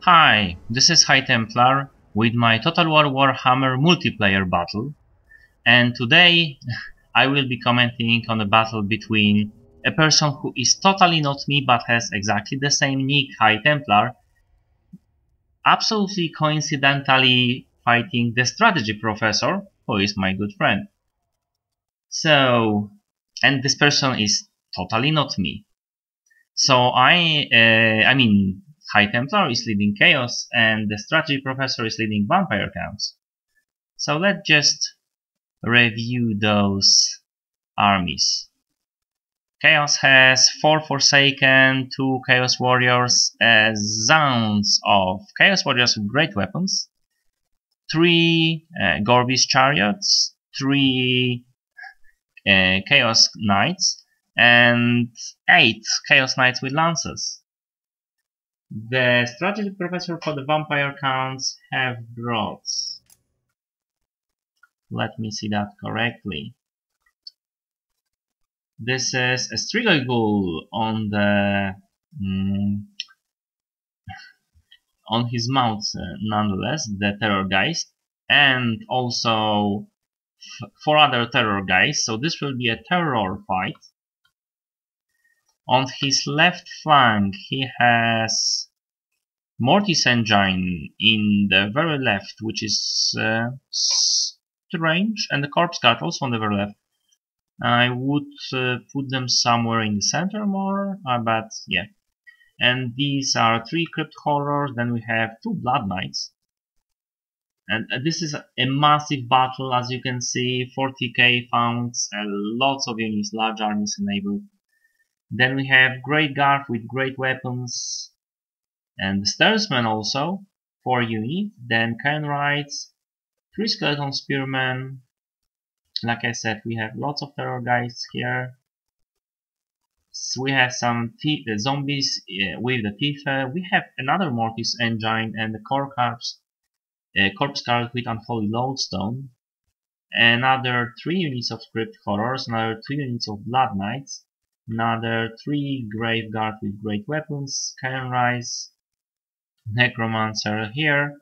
Hi, this is High Templar with my Total War Warhammer multiplayer battle, and today I will be commenting on a battle between a person who is totally not me but has exactly the same nick, High Templar, absolutely coincidentally fighting the strategy professor, who is my good friend. So, and this person is totally not me. So I mean, High Templar is leading Chaos, and the Strategy Professor is leading Vampire Counts. So let's just review those armies. Chaos has 4 Forsaken, 2 Chaos Warriors, zounds of Chaos Warriors with great weapons, 3 Gorbis Chariots, 3 Chaos Knights, and 8 Chaos Knights with Lances. The strategy professor for the Vampire Counts have brought, let me see that correctly, this is a Strigoi Ghoul on the on his mount, nonetheless, the Terror Geist, and also 4 other Terror Geists, so this will be a terror fight. On his left flank he has Mortis Engine in the very left, which is strange, and the Corpse Guard also on the very left. I would put them somewhere in the center more, but yeah. And these are 3 Crypt Horrors, then we have 2 Blood Knights. And this is a massive battle, as you can see, 40k founds, lots of units, large armies enabled. Then we have Great Guard with great weapons, and the Stairsmen also, 4 units, then Cairn Rides, 3 Skeleton Spearmen. Like I said, we have lots of Terror Guys here. So we have some zombies with the teeth. We have another Mortis Engine and the Corpse Guard with Unholy Lodestone. Another 3 units of Crypt Horrors, another 2 units of Blood Knights, another 3 Grave Guard with great weapons, Cairn Rise, Necromancer here,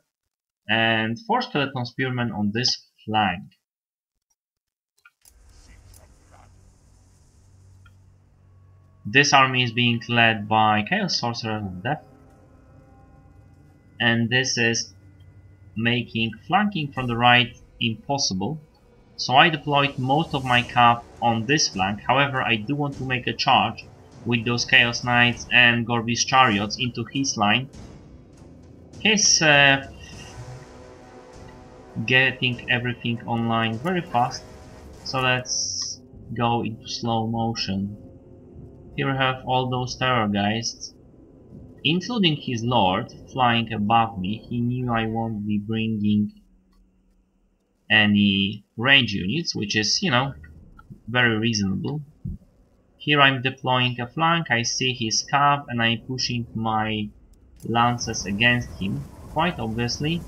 and 4 Skeleton Spearmen on this flank. This army is being led by Chaos Sorcerer of Death, and this is making flanking from the right impossible. So I deployed most of my cap on this flank. However, I do want to make a charge with those Chaos Knights and Gorbis Chariots into his line. He's getting everything online very fast, so let's go into slow motion. Here we have all those Terror Geists, including his Lord, flying above me. He knew I won't be bringing any range units, which is, you know, very reasonable. Here I'm deploying a flank, I see his cab, and I'm pushing my lances against him, quite obviously.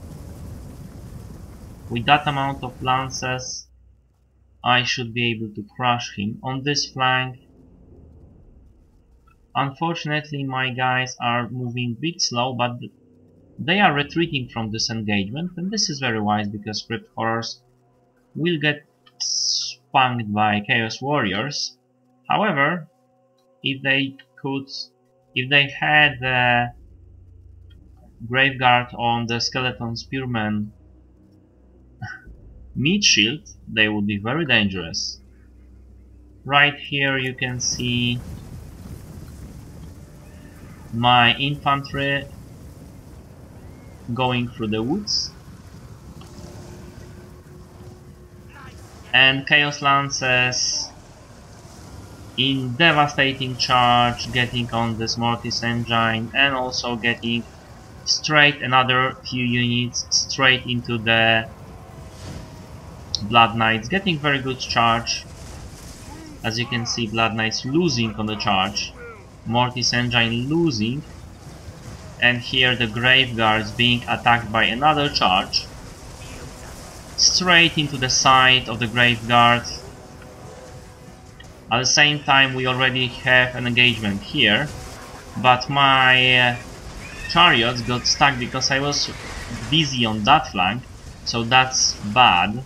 With that amount of lances, I should be able to crush him. On this flank, unfortunately my guys are moving a bit slow, but they are retreating from this engagement, and this is very wise because Crypt Horrors will get spunked by Chaos Warriors. However, if they had the Graveguard on the Skeleton Spearman meat shield, they would be very dangerous. Right here you can see my infantry going through the woods, and Chaos Lances in devastating charge, getting on this Mortis Engine and also getting straight another few units straight into the Blood Knights, getting very good charge. As you can see, Blood Knights losing on the charge, Mortis Engine losing, and here the Grave Guards being attacked by another charge, straight into the side of the Grave Guard. At the same time we already have an engagement here, but my chariots got stuck because I was busy on that flank, so that's bad.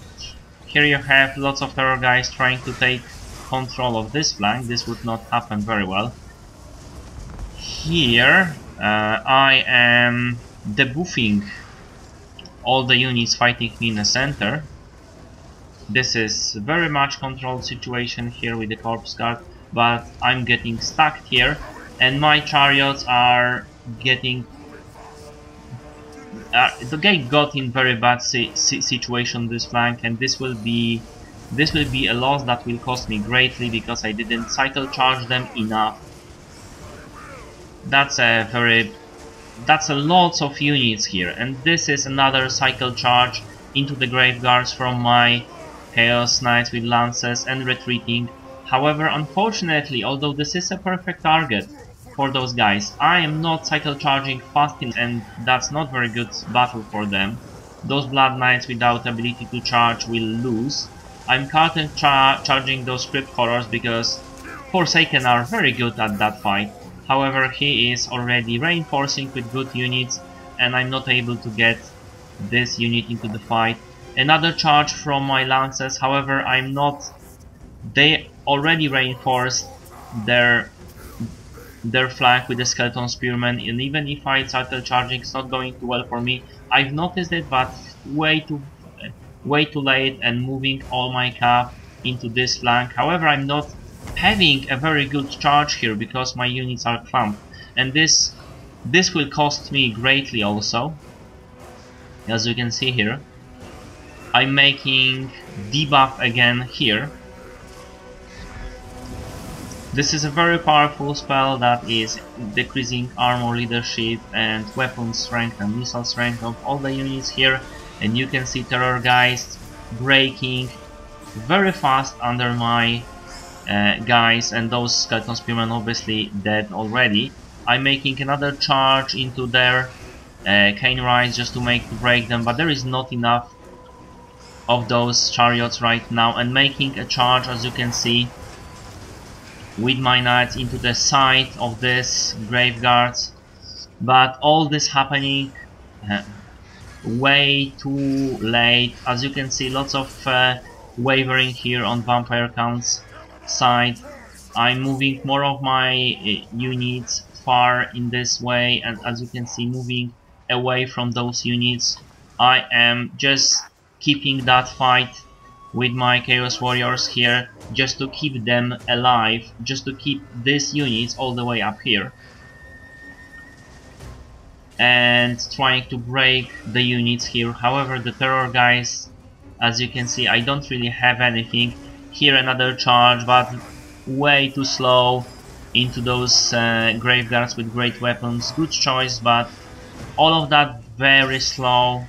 Here you have lots of terror guys trying to take control of this flank. This would not happen very well. Here I am debuffing all the units fighting me in the center. This is very much controlled situation here with the corpse guard, but I'm getting stuck here and my chariots are getting the game got in very bad situation this flank, and this will be a loss that will cost me greatly because I didn't cycle charge them enough. That's a lot of units here, and this is another cycle charge into the graveguards from my Chaos Knights with lances and retreating. However, unfortunately, although this is a perfect target for those guys, I am not cycle charging fast enough, and that's not very good battle for them. Those Blood Knights without ability to charge will lose. I'm counter charging those Crypt Horrors because Forsaken are very good at that fight. However, he is already reinforcing with good units and I'm not able to get this unit into the fight. Another charge from my lances, however, I'm not... They already reinforced their flank with the skeleton spearmen, and even if I cycle charging, it's not going too well for me. I've noticed it, but way too late and moving all my cap into this flank. However, I'm not having a very good charge here because my units are clumped, and this will cost me greatly also. As you can see here, I'm making debuff again here. This is a very powerful spell that is decreasing armor, leadership and weapon strength and missile strength of all the units here, and you can see terror guys breaking very fast under my guys, and those skeleton spearmen obviously dead already. I'm making another charge into their cane rise just to break them, but there is not enough of those chariots right now, and making a charge, as you can see, with my knights into the side of this graveguards. But all this happening way too late. As you can see, lots of wavering here on Vampire Count's side. I'm moving more of my units far in this way, and as you can see, moving away from those units. I am just keeping that fight with my Chaos Warriors here, just to keep them alive, just to keep these units all the way up here. And trying to break the units here. However, the terror guys, as you can see, I don't really have anything. Here another charge, but way too slow into those graveguards with great weapons. Good choice, but all of that very slow.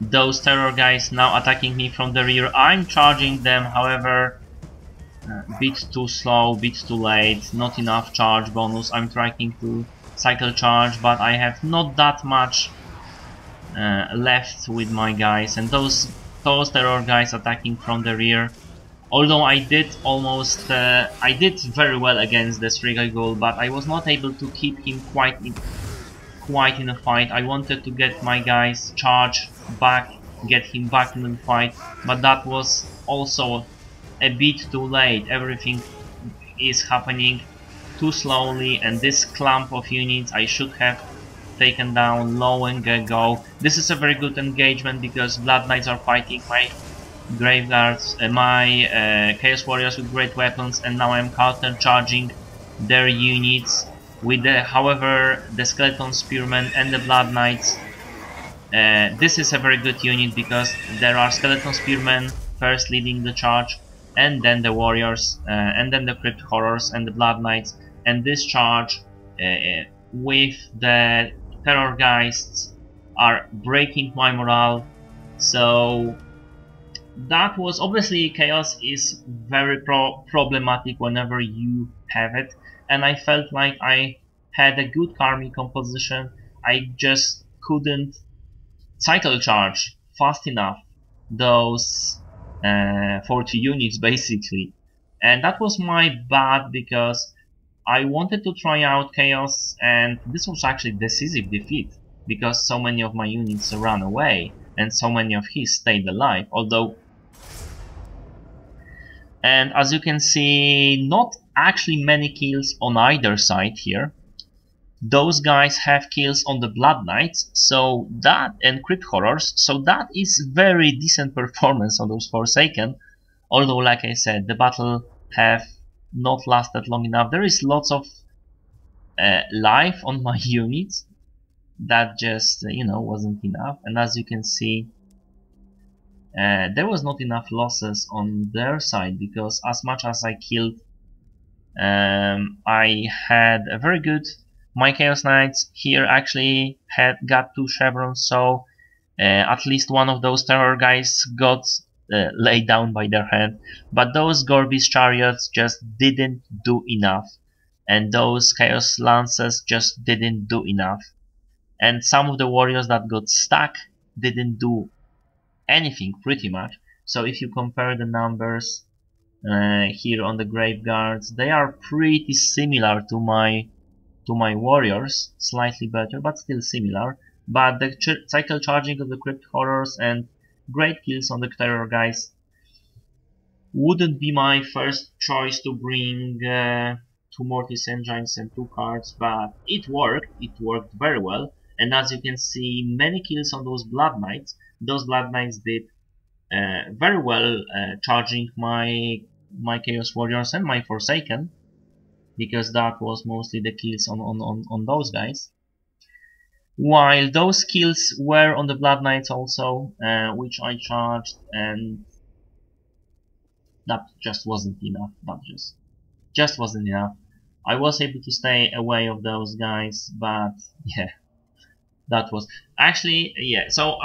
Those terror guys now attacking me from the rear. I'm charging them, however, bit too slow, bit too late, not enough charge bonus. I'm trying to cycle charge, but I have not that much left with my guys, and those terror guys attacking from the rear. Although I did I did very well against the Strigoi King, but I was not able to keep him quite in a fight. I wanted to get my guys charge back, get him back in the fight, but that was also a bit too late. Everything is happening too slowly, and this clump of units I should have taken down low and get go. This is a very good engagement because Blood Knights are fighting my graveguards, my Chaos Warriors with great weapons, and now I'm counter charging their units with however, the Skeleton Spearmen and the Blood Knights. This is a very good unit because there are Skeleton Spearmen first leading the charge, and then the Warriors, and then the Crypt Horrors and the Blood Knights, and this charge with the Terror Geists are breaking my morale. So that was obviously chaos is very problematic whenever you have it, and I felt like I had a good army composition. I just couldn't cycle charge fast enough those 40 units basically, and that was my bad because I wanted to try out Chaos, and this was actually decisive defeat, because so many of my units ran away, and so many of his stayed alive, although... And as you can see, not actually many kills on either side here. Those guys have kills on the Blood Knights, so that, and Crypt Horrors, so that is very decent performance on those Forsaken, although like I said, the battle have not lasted long enough. There is lots of life on my units that just, wasn't enough, and as you can see, there was not enough losses on their side, because as much as I killed, I had a very good... My Chaos Knights here actually got 2 chevrons, so at least one of those terror guys got laid down by their hand, but those Gorbis chariots just didn't do enough, and those Chaos Lances just didn't do enough, and some of the warriors that got stuck didn't do anything pretty much. So if you compare the numbers here on the Graveguards, they are pretty similar to my warriors, slightly better, but still similar. But the cycle charging of the Crypt Horrors and great kills on the terror guys wouldn't be my first choice to bring 2 Mortis Engines and 2 cards, but it worked very well, and as you can see, many kills on those Blood Knights. Those Blood Knights did very well charging my Chaos Warriors and my Forsaken, because that was mostly the kills on those guys. While those kills were on the Blood Knights also, which I charged, and that just wasn't enough. That just wasn't enough. I was able to stay away of those guys, but yeah, that was actually, yeah. So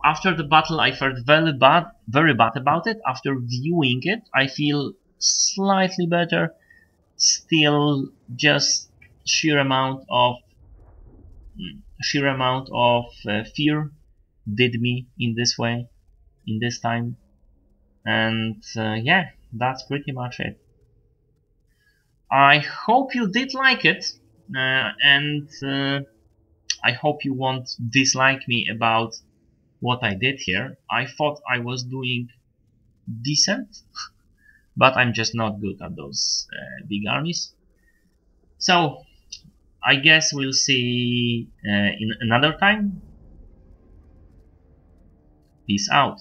after the battle, I felt very bad about it. After viewing it, I feel slightly better. Still, just sheer amount of fear did me in this way, in this time, and yeah, that's pretty much it. I hope you did like it, and I hope you won't dislike me about what I did here. I thought I was doing decent, but I'm just not good at those big armies. So I guess we'll see in another time. Peace out.